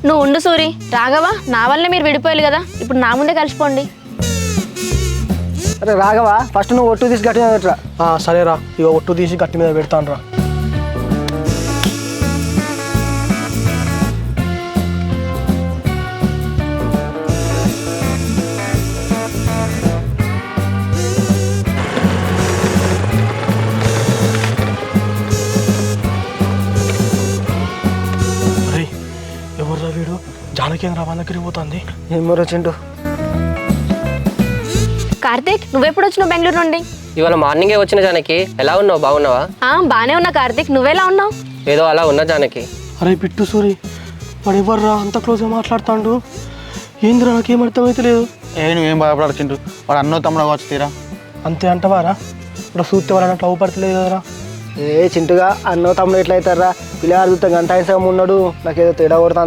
నువ్వు ఉండు సూరి. రాఘవా, నా వల్లే మీరు విడిపోయాలి కదా, ఇప్పుడు నా ముందే కలిసిపోండి. అరే రాఘవా, ఫస్ట్ నువ్వు ఒట్టు తీసి గట్టి మీద పెట్టరా. సరేరా, ఇక ఒట్టు తీసి గట్టి మీద పెడతాను రా. ఎవర్రా వీడు? జానకేంద్ర వాళ్ళ దగ్గరికి పోతుంది. ఏమో చింటూ. కార్తీక్, నువ్వెప్పుడు వచ్చినావు బెంగళూరు నుండి? ఇవాళ మార్నింగే వచ్చిన జానకి. ఎలా ఉన్నావు? బాగున్నావా? బానే ఉన్నా కార్తీక్, నువ్వెలా ఉన్నావు? ఏదో అలా ఉన్నా జానకి. అరే పిట్టు సూరి, వాడు ఎవర్రా అంత క్లోజ్గా మాట్లాడుతాడు? ఏందిరా, నాకేం అర్థమైతే లేదు. నువ్వేం బాధపడాలి చింటూ, వాడు అన్నో తమ్ముడు కావచ్చు తీరా. అంతే అంటవారా? ఇప్పుడు చూస్తే వాళ్ళ లవ్ పడతలేదు కదరా. చింటుగా అన్నో తమ్ముడు ఎట్లా అవుతారా? పిల్లగాడు చూస్తే గంట సగం ఉన్నాడు, నాకేదో తేడా కొడతా